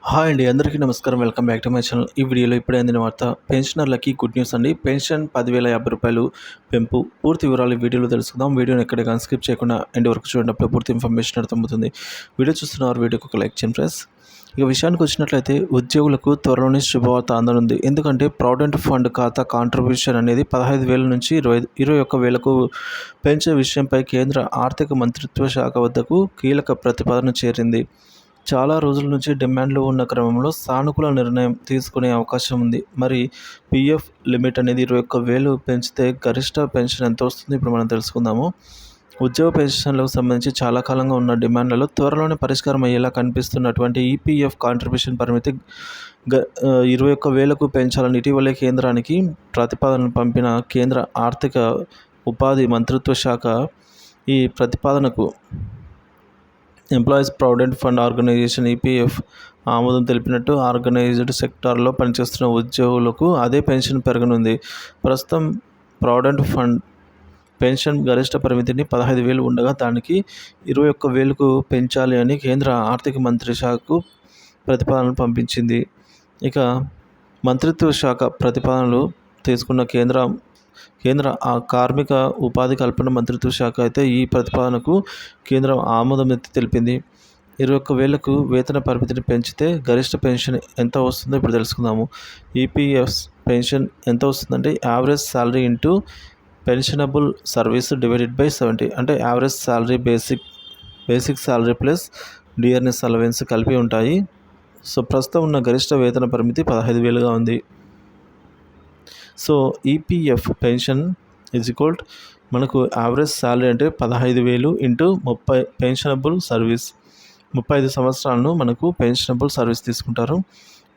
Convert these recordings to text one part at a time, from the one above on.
Hi అండి, అందరికీ నమస్కారం. Welcome back to my channel. ఈ వీడియోలో ఇప్పుడే అందిన వార్త పెన్షనర్లకి గుడ్ న్యూస్ అండి. పెన్షన్ 10,050 రూపాయలు పెంపు. పూర్తి వివరాలు ఈ వీడియోలో తెలుసుకుందాం. వీడియోని ఎక్కడ కానీ స్కిప్ చేయకుండా ఎండ్ వరకు చూడటప్పుడు పూర్తి ఇన్ఫర్మేషన్ అర్థమవుతుంది. వీడియో చూస్తున్నవారు వీడియోకి ఒక లైక్ చేయండి ఫ్రెండ్స్. ఇక విషయానికి వచ్చినట్లయితే ఉద్యోగులకు త్వరలోనే శుభవార్త అందనుంది. ఎందుకంటే ప్రావిడెంట్ ఫండ్ ఖాతా కాంట్రిబ్యూషన్ అనేది 15,000 నుంచి 21,000కు పెంచే విషయంపై కేంద్ర ఆర్థిక మంత్రిత్వ శాఖ వద్దకు కీలక ప్రతిపాదన చేరింది. చాలా రోజుల నుంచి డిమాండ్లు ఉన్న క్రమంలో సానుకూల నిర్ణయం తీసుకునే అవకాశం ఉంది. మరి పీఎఫ్ లిమిట్ అనేది 21,000 పెంచితే గరిష్ట పెన్షన్ ఎంత వస్తుంది ఇప్పుడు మనం తెలుసుకుందాము. ఉద్యోగ పెన్షన్లకు సంబంధించి చాలా కాలంగా ఉన్న డిమాండ్లలో త్వరలోనే పరిష్కారం అయ్యేలా కనిపిస్తున్నటువంటి ఈపీఎఫ్ కాంట్రిబ్యూషన్ పరిమితి 21,000కు పెంచాలని ఇటీవలే కేంద్రానికి ప్రతిపాదనలు పంపిన కేంద్ర ఆర్థిక ఉపాధి మంత్రిత్వ శాఖ ఈ ప్రతిపాదనకు employees provident fund organisation EPF ఆమోదం తెలిపినట్టు ఆర్గనైజ్డ్ సెక్టార్లో పనిచేస్తున్న ఉద్యోగులకు అదే పెన్షన్ పెరగనుంది. ప్రస్తుతం ప్రావిడెంట్ ఫండ్ పెన్షన్ గరిష్ట పరిమితిని 15,000 ఉండగా దానికి 21,000కు పెంచాలి అని కేంద్ర ఆర్థిక మంత్రి శాఖకు ప్రతిపాదనలు పంపించింది. ఇక మంత్రిత్వ శాఖ ప్రతిపాదనలు తీసుకున్న కేంద్ర కార్మిక ఉపాధి కల్పన మంత్రిత్వ శాఖ అయితే ఈ ప్రతిపాదనకు కేంద్రం ఆమోదం తెలిపింది. 21,000కు వేతన పరిమితిని పెంచితే గరిష్ట పెన్షన్ ఎంత వస్తుందో ఇప్పుడు తెలుసుకుందాము. ఈపీఎఫ్ పెన్షన్ ఎంత వస్తుందంటే average salary into pensionable service divided by 70, అంటే average salary basic salary plus DRS allowance కలిపి ఉంటాయి. సో ప్రస్తుతం ఉన్న గరిష్ట వేతన పరిమితి 15,000గా ఉంది. సో ఈపీఎఫ్ పెన్షన్ మనకు యావరేజ్ శాలరీ అంటే 15,000 ఇంటూ 30 పెన్షనబుల్ సర్వీస్, 35 సంవత్సరాలను మనకు పెన్షనబుల్ సర్వీస్ తీసుకుంటారు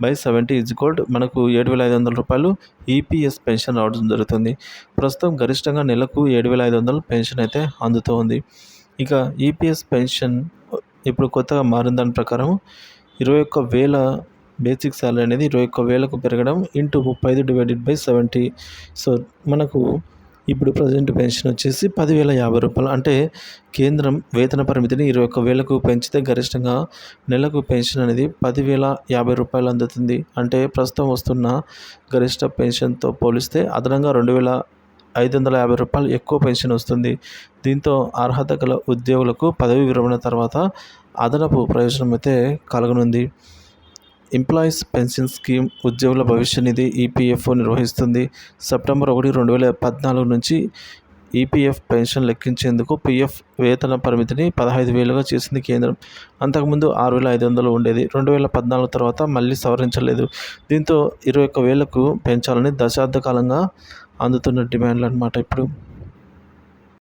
బై 70 మనకు 7,500 రూపాయలు ఈపీఎస్ పెన్షన్ రావడం జరుగుతుంది. ప్రస్తుతం గరిష్టంగా నెలకు 7,500 పెన్షన్ అయితే అందుతోంది. ఇక ఈపీఎస్ పెన్షన్ ఇప్పుడు కొత్తగా మారిన దాని ప్రకారం 21,000 బేసిక్ శాలరీ అనేది 21,000కు పెరగడం ఇంటూ 35 డివైడెడ్ బై 70. సో మనకు ఇప్పుడు ప్రజెంట్ పెన్షన్ వచ్చేసి 10,050 రూపాయలు. అంటే కేంద్రం వేతన పరిమితిని 21,000కు పెంచితే గరిష్టంగా నెలకు పెన్షన్ అనేది 10,050 రూపాయలు అందుతుంది. అంటే ప్రస్తుతం వస్తున్న గరిష్ట పెన్షన్తో పోలిస్తే అదనంగా 2,550 రూపాయలు ఎక్కువ పెన్షన్ వస్తుంది. దీంతో అర్హత గల ఉద్యోగులకు పదవి విరమణ తర్వాత అదనపు ప్రయోజనం అయితే కలగనుంది. ఎంప్లాయీస్ పెన్షన్ స్కీమ్ ఉద్యోగుల భవిష్య నిధి ఈపీఎఫ్ఓ నిర్వహిస్తుంది. సెప్టెంబర్ 1, 2014 నుంచి ఈపీఎఫ్ పెన్షన్ లెక్కించేందుకు పీఎఫ్ వేతన పరిమితిని 15,000గా చేసింది కేంద్రం. అంతకుముందు 6,500 ఉండేది. 2014 తర్వాత మళ్ళీ సవరించలేదు. దీంతో 21,000కు పెంచాలని దశాబ్ద కాలంగా అందుతున్న డిమాండ్లు అన్నమాట ఇప్పుడు.